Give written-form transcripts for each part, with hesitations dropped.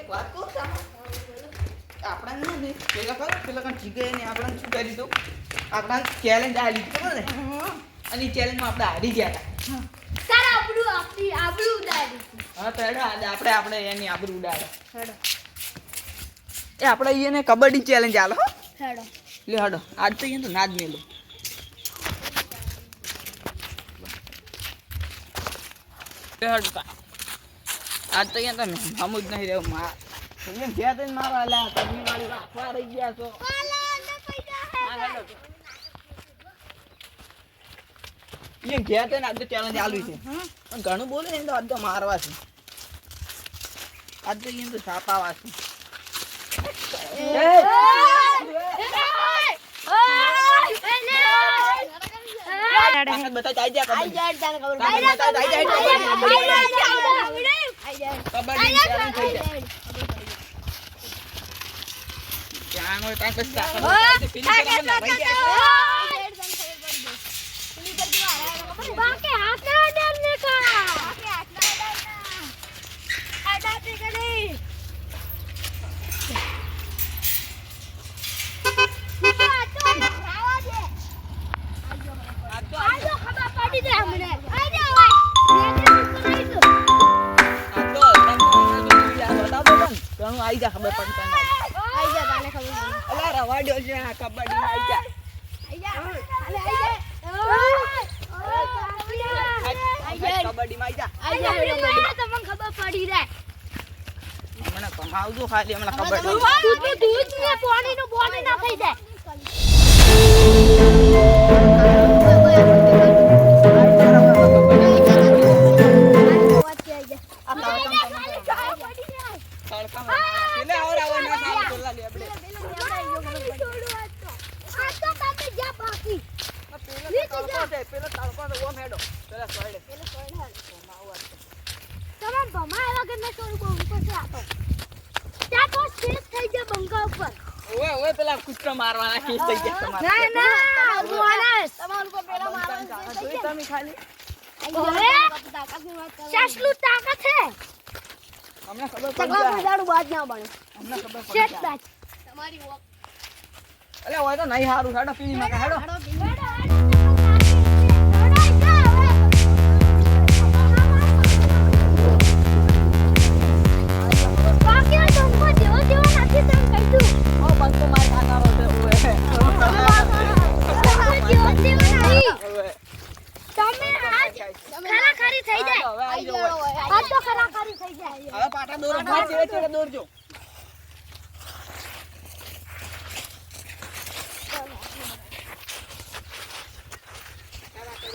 વાત કહું સામે આપણે ને પેલા કાં જીગે ને આપણે શું કરી દઉં આપણે ચેલેન્જ આ લીધી ખબર ને અને એ ચેલેન્જમાં આપણે હારી ગયા હતા તારા આબરૂ ઉડાડી હા તો હેડો આપણે એની આબરૂ ઉડાડે હેડો એ આપણે એને કબડ્ડી ચેલેન્જ આલો હો હેડો લે હેડો આજ તો એને તો ના જ મેલો લે હેડો તા આજ તો એને તો હમું જ નહીં રહ્યો માર તમે ગયા તો મારા લા તમે મારી રાખવા રહી ગયા છો એ ગયા તો ને આજ તો ચેલેન્જ આલવી છે પણ ઘણું બોલે ને તો આજ તો મારવા છે આજ તો એને તો છાપાવા છે आई जा खबर पड़ता है आई जा ताने खबर अला रवाड्यो છે આ કબડ્ડી માં आई जा કબડ્ડી માં आई जा તમને ખબર પડી રે મને કમાવજો ખાલી હમણાં ખબર તું દૂધ ને પાણી નું બોની ના થઈ જાય ઓય પેલા કુતરા મારવાના કેસ થઈ ગયા તમારે ના માણસ તમારું કો પેલા મારવાના જોઈ તમે ખાલી ચાસલું તાકાત છે અમને ખબર પડી ચકલા મજાડું બાજ ના બને અમને ખબર પડી શેટ બાજ તમારી વોક અલે ઓય તો નહીં હારું હેડો પીની માં હેડો હવે પાટા દોરો ભાઈ ચેડે દોરજો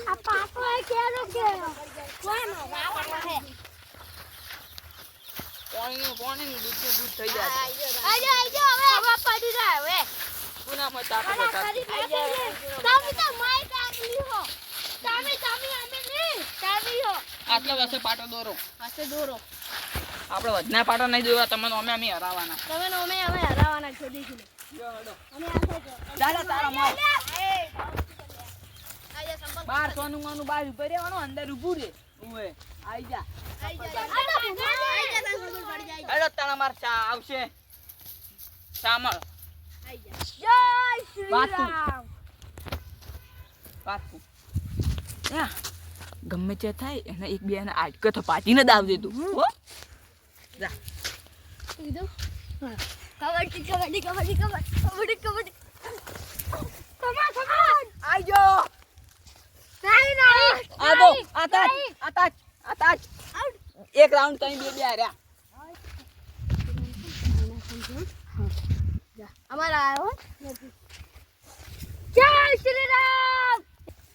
આ પાપો એ કેરો કે કોનો રાવણ છે પાણી દૂધ થઈ જાય આજો હવે હવા પડી જાય હવે પુના મત આપો તમે તો માય કાગલી હો તમે અમે નહીં કાગલી હો આટલા વર્ષે પાટો દોરો પાસે દોરો આપણે વધના પાટા નહીં દોરા તમને અમે હરાવાના તમે અમે હરાવાના છોડી દીધું જો હેડો અમે આખો ચાલે તારા માં આજા સંપર્ક બાર સોનું માનું બાર ઉપર રહેવાનો અંદર ઊભું રે ઓએ આઈ જા હેડો તારા માર ચા આવશે સામળ જય શ્રી રામ પાકું ગમે તે થાય એને એક બે ને આટકો તો પાટીને દાવ દે તું હો જા કીધું કબડ્ડી કમા આજો નહીં આદો આતા એક રાઉન્ડ કઈ બે આર્યા અમારા આયો જય શ્રી રામ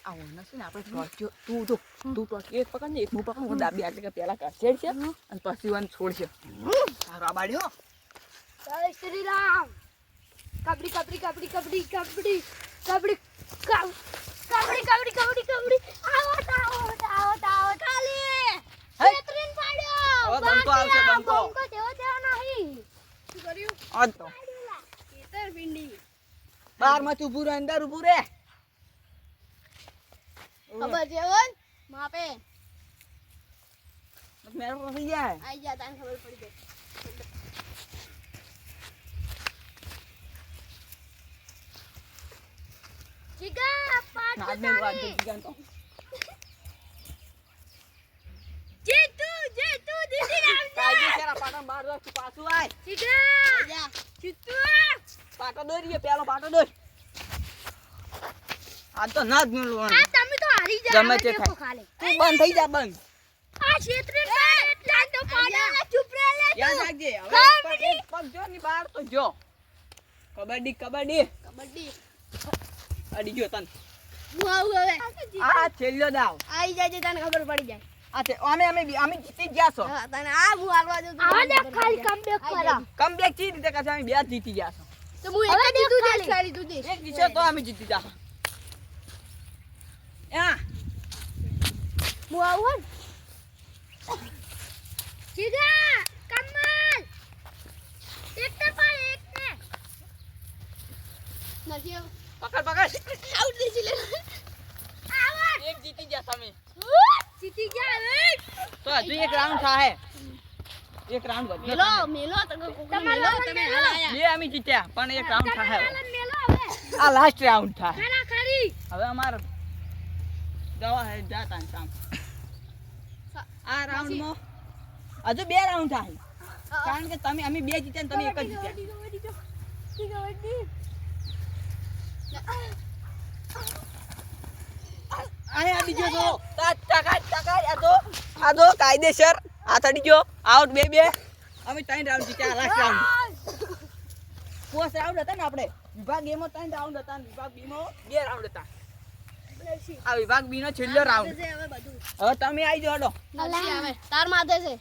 આવો નસી ને આપણે ટોચ્યો તું તો એક પકડ ને એક મુ પકડ હું દાબી આટલે કે પેલા કાઢે છે અને પછી વન છોડશે તારા બાડ્યો જય શ્રી રામ કબડી આવો ખાલી છેતરીન પાડ્યો હવે બંકો આવશે બંકો તેવો નહીં શું કર્યું આજ તો કેતર પિંડી બાર માં ઊભું રહે અંદર ઊભું રે ખબર છે ઓન માપે મેરો થઈ જાય આઈ જા તને ખબર પડી જાય જીગા પાટો નાદ મેલું આ તારી. જીગા તો જીતુ દીદી રામ કાયદેસર આ પાટો બાર દો તું પાછું આય જીગા જીતુ પાટો દોરીએ પેલો પાટો દોર આ તો ના જ મેલું આ તમે તો હારી જાય ગમે તે થાય. ખાલે તું બંધ થઈ જા બંધ આ ક્ષેત્રે એટલા તો પાડા ચૂપ રહે લે યાદ તું રાખજે હવે એક પગ જો ની બહાર તો જો કબડ્ડી કબડ્ડી અડી ગયો તન હું આવું હવે આ છેલ્લો દાવ આઈ જાય તને ખબર પડી જાય આ છે અમે જીતી ગયા છો હા તને આ હું હાલવા દઉં આ દે ખાલી કમબેક કરા કમબેક ચી રીતે કરશે અમે બે જ જીતી ગયા છો તો હું એક જીતું દે ખાલી તું દે એક જીતે તો અમે જીતી જા યા હું આવું જીગા કમલ એક તો પાડ એક ને નથી પકડ આઉટ દેજી લે આઉટ એક જીતી ગયા તમે જીતી ગયા હવે તો હજુ એક રાઉન્ડ થાય એક રાઉન્ડ વધ્યો મેલો તમારો તમે હલાયા બે અમે જીત્યા પણ એક રાઉન્ડ થાય મેલો હવે આ લાસ્ટ રાઉન્ડ થાય ખરા ખરી હવે અમાર દવા હે જાતા ને કામ આ રાઉન્ડમાં હજુ બે રાઉન્ડ થાય કારણ કે તમે અમે બે જીત્યા ને તમે એક જ જીત્યા આ બીજો જો આ તો કાયદેસર આ થડી ગયો આઉટ બે અમે ત્રણ રાઉન્ડ જીત્યા લાસ્ટ રાઉન્ડ ફોર્થ રાઉન્ડ હતા ને આપણે વિભાગ A માં ત્રણ રાઉન્ડ હતા અને વિભાગ B માં બે રાઉન્ડ હતા આ વિભાગ B નો છેલ્લો રાઉન્ડ હવે તમે આવી જાઓ હડો હવે તાર માથે છે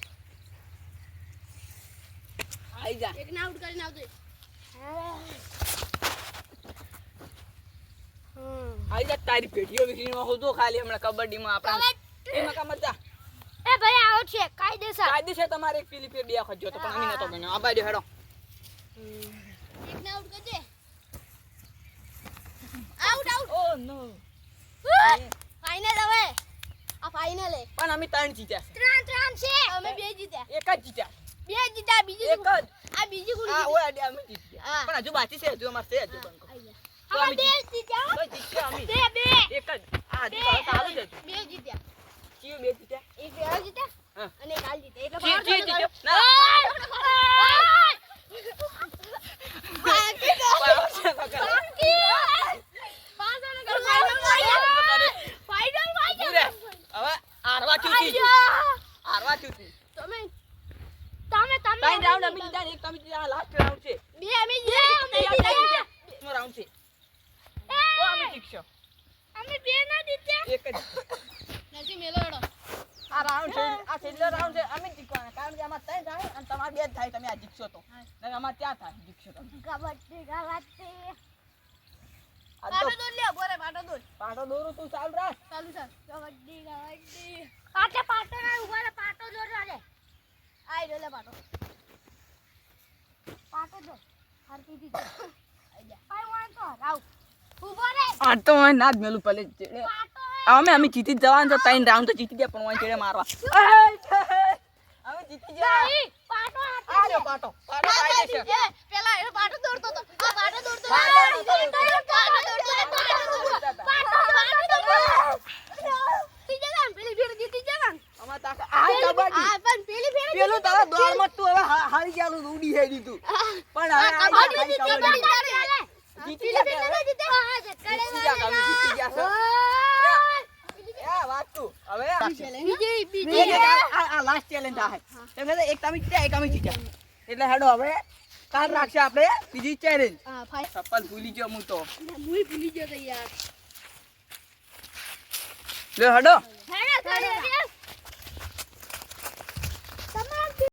આવી જા એક ને આઉટ કરીને આવજો આવી જા તારી પેટીઓ વિકરીમાં હોતો ખાલી હમણાં કબડ્ડી માં આપણે એમાં કામ હતા એ ભાઈ આવો છે કાયદેસર કાયદેસર તમારે એક પેલી બે ખજો તો પણ અમે નતો ગણ્યો આ બાજુ હેડો એક ને આઉટ કરજે આઉટ ઓ નો ફાઇનલ હવે આ ફાઇનલ હે પણ અમે ત્રણ જીત્યા ત્રણ છે અમે બે જીત્યા એક જ જીત્યા બે જીત્યા બીજી એક જ આ બીજી ગુડી આ ઓય અડે અમે જીત્યા હા. પણ હજુ બાકી છે હજુ અમાર છે હજુ બંકો તો હવે અમે બે જીત્યા તો જીત્યા અમે બે એક જ આ હજુ તો ચાલુ જ હતું બે જીત્યા ચીયો બે જીત્યા એક પેલા જીત્યા હા. અને એક હાલ જીત્યા એટલે ચી જીત્યો ના પૂરે હવે આરવા ચૂકી આરવા ચૂકી ત્રણ રાઉન્ડ અમે જીત્યા ને એક તમે જીત્યા લાસ્ટ રાઉન્ડ છે નો રાઉન્ડ છે તો અમે જીતશો એક જ આ રાઉન્ડ છે આ છેલ્લો રાઉન્ડ છે અમે જીતવાના કારણ કે આમાં ત્રણ થાય અને તમારે બે જ થાય તમે આ જીતશો તો નકર અમારે ત્યાં થાય જીતશો તમે આ તો પાટો દોરું તું ચાલ રાખ આ તો મને ના જ મેલું ભલે અમે જીતી જ જવાનું છે ત્રણ રાઉન્ડ તો જીતી ગયા પણ વાંચે મારવા અમે જીતી ગયા આ જો પાટો કાયદેસર અમાર તાકા આ કબડ્ડી પેલું તારા દ્વારમાં તું હવે હારી ગયાલું ઉડી હે દીધું પણ હવે આ જીતી ગયા જીતી ગયા અમે જીતી ગયા છો એ વાત તું હવે આ લાસ્ટ ચેલેન્જ આ તમે એક તમે જીત્યા એક અમે જીત્યા એટલે હેડો હવે કાલ રાખશે આપણે બીજી ચેલેન્જ ચપ્પલ ભૂલી ગયો હું તો ભૂલી ગયો યાર લે હેડો હેડો